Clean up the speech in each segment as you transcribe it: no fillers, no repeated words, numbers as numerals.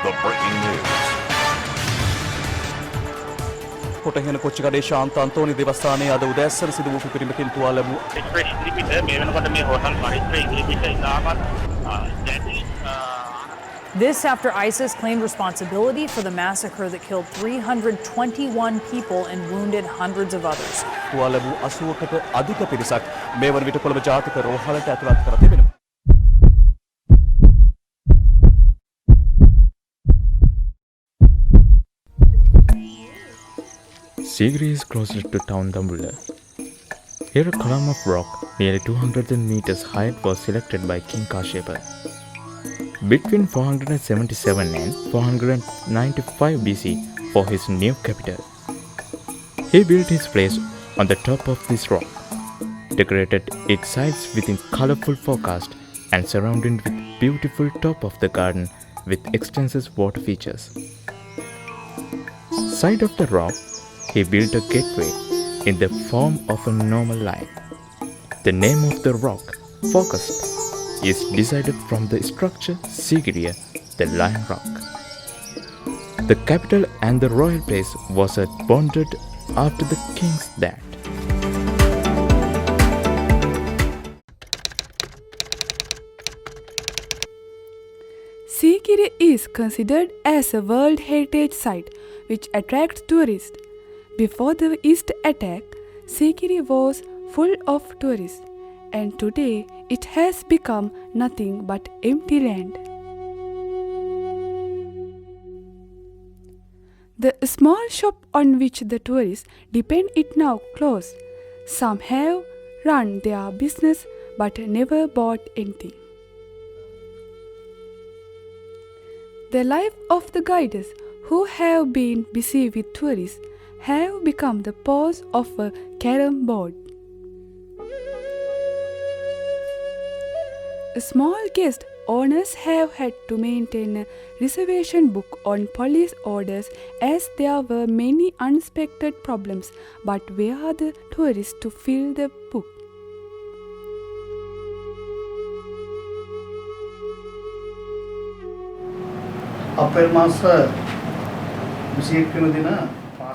the breaking news. කොටගෙන කොච්චිකඩේ ශාන්ත අන්තෝනි දේවස්ථානයේ අද උදෑසන සිදු වූ පිරිමකින් තුවා ලැබූ එක්ස්ප්‍රෙස් ඉදිරිපිට මේ වෙනකොට මේ හෝටල් පරිසරය ඉදිරිපිට ඉතාමත් දැඩි This after ISIS claimed responsibility for the massacre that killed 321 people and wounded hundreds of others. තුවා ලැබූ 80කට අධික පිරිසක් මේ වන විට කොළඹ ජාතික රෝහලට ඇතුළත් කර තිබෙනවා. Sigiri is closer to town Dambulla. Here a column of rock nearly 200 meters height was selected by King Kashyapa. Between 477 and 495 BC for his new capital. He built his place on the top of this rock, decorated its sides with a colorful forecast and surrounded with beautiful top of the garden with extensive water features. Side of the rock, he built a gateway in the form of a normal line. The name of the rock, Focused, is decided from the structure Sigiriya, the Lion Rock. The capital and the royal place was bonded after the king's death. Sigiri is considered as a World Heritage Site which attracts tourists. Before the East attack, Sigiri was full of tourists, and today it has become nothing but empty land. The small shop on which the tourists depend is now closed. Some have run their business but never bought anything. The life of the guides who have been busy with tourists have become the pose of a carom board. Small guest owners have had to maintain a reservation book on police orders as there were many unexpected problems, but where are the tourists to fill the book?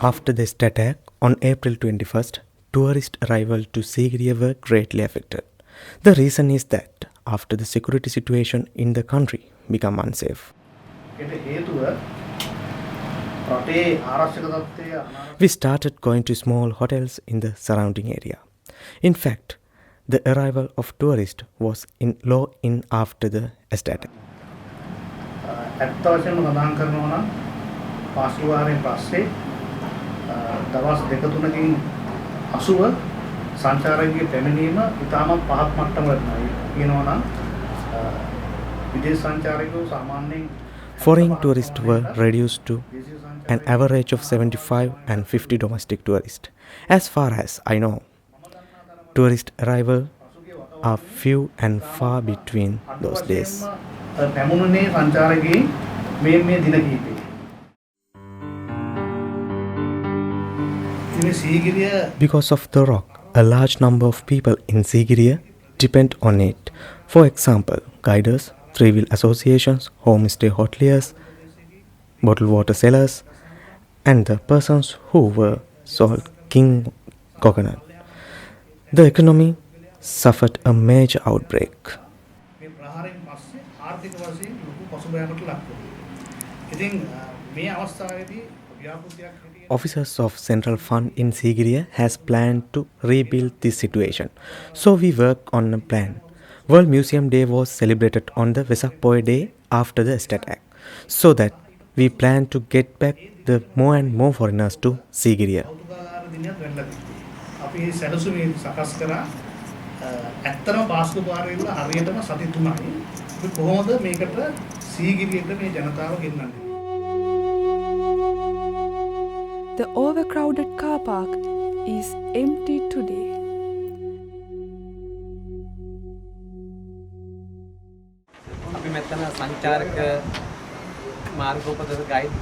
After the attack on April 21st, tourist arrival to Sigiriya were greatly affected. The reason is that after the security situation in the country became unsafe. We started going to small hotels in the surrounding area. In fact, the arrival of tourists was low in after the attack. දවස් දෙක තුනකින් 80 සංචාරකගේ පැමිණීම ඉතාමත් පහත් මට්ටමකට කියනවා නම් විදේශ සංචාරකයෝ සාමාන්‍යයෙන් Foreign tourists were reduced to an average of 75 and 50 domestic tourists. As far as I know, tourist arrival are few and far between those days. පැමුණුනේ සංචාරකයන් මේ දින කිහිපේ. Because of the rock, a large number of people in Sigiriya depend on it. For example, guiders, three-wheel associations, homestay hoteliers, bottled water sellers, and the persons who were sold king coconut. The economy suffered a major outbreak. Officers of Central Fund in Sigiriya has planned to rebuild this situation. So we work on a plan. World Museum Day was celebrated on the Vesak Poya Day after the attack. So that we plan to get back the more and more foreigners to Sigiriya. The overcrowded car park is empty today. අපි මෙතන සංචාරක මාර්ගෝපදේශ guide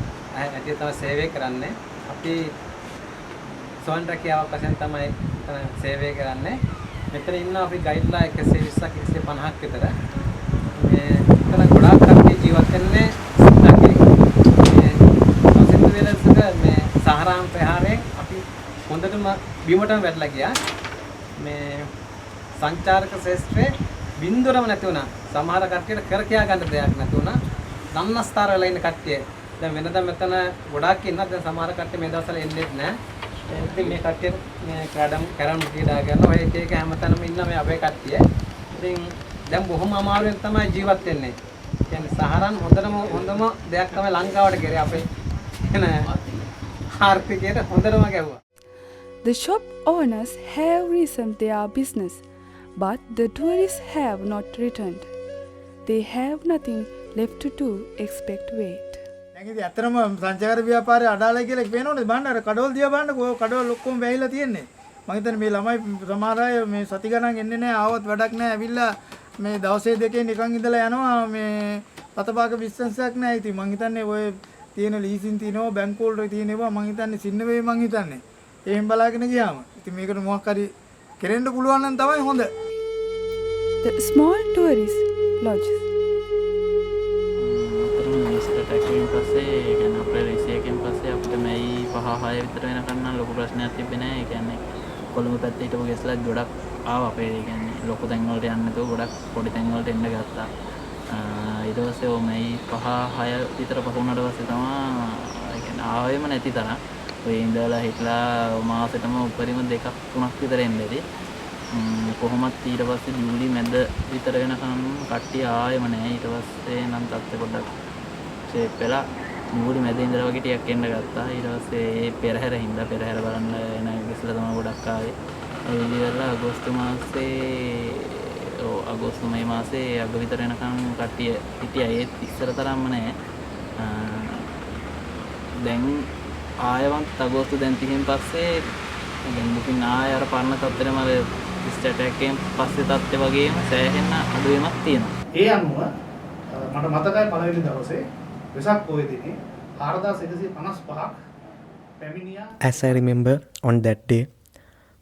ඇටි තමයි සේවය කරන්නේ. අපි zone රැකියාවක් වශයෙන් තමයි මෙතන සේවය කරන්නේ. මෙතන ඉන්න අපි ගයිඩ්ලා 120ක් 150ක් විතර. මේ මෙතන ගොඩාක් කට්ටිය ජීවත් වෙන්නේ සිතාගේ බිමටම වැටලා ගියා. මේ සංචාරක ශාස්ත්‍රයේ බින්දුවම නැති වුණා. සමහර කට්ටියට කර කියා ගන්න දෙයක් නැති වුණා. නන්නස්තර වෙලා ඉන්න කට්ටිය. දැන් වෙනදා මෙතන ගොඩාක් ඉන්නවා. දැන් සමහර කට්ටිය මේ දවස්වල එන්නේ නැහැ. ඉතින් මේ කට්ටිය මේ කැරම් ක්‍රීඩා කරනවා. ඔය එක එක හැමතැනම ඉන්න මේ අපේ කට්ටිය. ඉතින් දැන් බොහොම අමාරුවෙන් තමයි ජීවත් වෙන්නේ. කියන්නේ සහරන් හොඳම දෙයක් තමයි ලංකාවට කරේ අපේ එන ආර්ථිකයට හොඳටම ගැව්වා. The shop owners have resumed their business, but the tourists have not returned. They have nothing left to do except wait. දැන් ඉතින් ඇත්තටම සංචාර ව්‍යාපාරය අඩාලයි කියලා පේනවනේ බලන්න අර කඩවල දිහා බලන්නකෝ ඔය කඩවල ඔක්කොම වැහිලා තියෙන්නේ. මම හිතන්නේ මේ ළමයි සමහර අය මේ සති ගණන් එන්නේ නැහැ ආවත් වැඩක් නැහැ ඇවිල්ලා මේ දවසේ දෙකේ නිකන් ඉඳලා යනවා මේ පතපාක බිස්නස් එකක් නැහැ. ඉතින් මම හිතන්නේ ඔය තියෙන ලීසින් තියෙනවා බැංකු වල තියෙනවා මම හිතන්නේ සින්න වෙයි මම හිතන්නේ. එහෙන් බලාගෙන ගියාම ඉතින් මේකට මොකක් හරි කෙරෙන්න පුළුවන් නම් තමයි හොඳ. The small tourist lodges. ටැක්ටරින් පස්සේ කියන්නේ අපේ රේසිය එකෙන් පස්සේ අපිට මේ 5-6 විතර වෙනකන් නම් ලොකු ප්‍රශ්නයක් තිබ්බේ නැහැ. ඒ කියන්නේ කොළඹ පැත්තේ හිටපු ගෙස්ලත් ගොඩක් ආවා අපේ. ඒ කියන්නේ ලොකු තැන් වලට යන්නේ නැතුව ගොඩක් පොඩි තැන් වලට එන්න ගත්තා. ඊට පස්සේ මේ 5-6 විතර පහු වුණාට පස්සේ තමයි ඒ කියන්නේ ආවෙම නැති තරම්. ඔය ඉඳලා හිටලා මාසෙටම උපරිම 2-3ක් විතර එන්නේදී කොහොමත් ඊට පස්සේ ජූලි මැද විතර වෙනකන් කට්ටිය ආයෙම නැහැ. ඊට පස්සේ නම් තත්ත්වය පොඩ්ඩක් ෂේප් වෙලා ජූලි මැද ඉඳලා වගේ ටිකක් එන්න ගත්තා. ඊට පස්සේ ඒ පෙරහැර හින්දා පෙරහැර බලන්න එන ඉස්සෙල්ලා තමයි ගොඩක් ආවේ. ඒ විදිහට අගෝස්තු මේ මාසේ අග විතර වෙනකන් කට්ටිය හිටියා. ඒත් ඉස්සර තරම්ම නැහැ. දැන් ආයවත් අගෝස්තු දැන් 30න් පස්සේ දැන් බුකින් ආය අර පරණ තත්ත්වෙම අර ස්ටැට් එකෙන් පස්සේ තත්ත්වය වගේම සෑහෙන අඩුවීමක් තියෙනවා. ඒ අනුව මට මතකයි පළවෙනි දවසේ වෙසක් පොය දිනේ 4155ක් පැමිණියා. As I remember, on that day,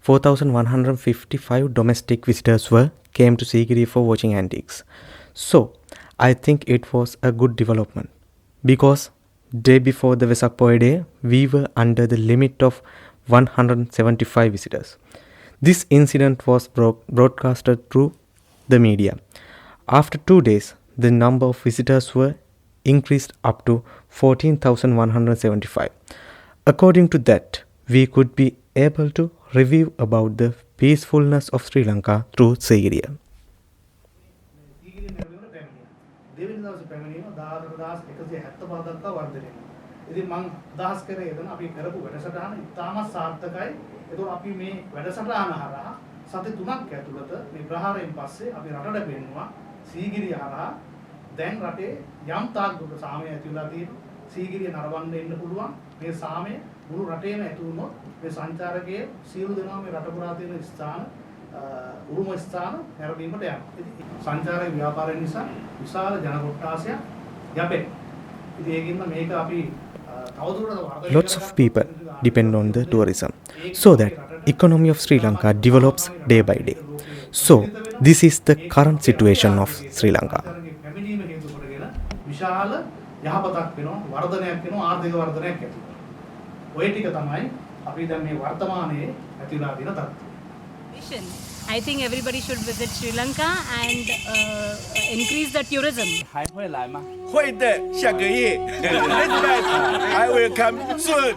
4,155 domestic visitors came to Sigiri for watching antiques. So, I think it was a good development because day before the Vesak Poy day, we were under the limit of 175 visitors. This incident was broadcasted through the media. After 2 days, the number of visitors were increased up to 14,175. According to that, we could be able to review about the peacefulness of Sri Lanka through Sigiriya. දෙවෙනි දවසේ පැමිණීම 14175 දක්වා වර්ධනය වෙනවා. ඉතින් මම අදහස් කරේ එතන අපි කරපු වැඩසටහන ඉතාමත් සාර්ථකයි. ඒතකොට අපි මේ වැඩසටහන හරහා සති 3ක් ඇතුළත මේ ප්‍රහාරයෙන් පස්සේ අපි රටට පෙන්නුවා සීගිරිය හරහා දැන් රටේ යම් තාක් දුරට සාමය ඇති වෙලා තියෙනවා. සීගිරිය නරඹන්න එන්න පුළුවන්. මේ සාමය මුළු රටේම ඇති වුණොත් මේ සංචාරකයේ සියලු දෙනා මේ රට පුරා තියෙන ස්ථාන උරුම ස්ථාන නැරඹීමට යනවා. ඉතින් සංචාරක ව්‍යාපාරය නිසා විශාල ජන කොට්ටාසයක් යැපෙනවා. ඉතින් ඒකින්ද මේක අපි තවදුරටත් වර්ධනය Lots of people depend on the tourism so that economy of Sri Lanka develops day by day. So this is the current situation of Sri Lanka. පැමිණීම හේතු කොටගෙන විශාල යහපතක් වෙනවා, වර්ධනයක් වෙනවා, ආර්ථික වර්ධනයක් ඇති වෙනවා. ඔය ටික තමයි අපි දැන් මේ වර්තමානයේ ඇතිවලා තියෙන තත්ත්වය. I think everybody should visit Sri Lanka and increase the tourism. 还会来吗？会的，下个月。I will come soon.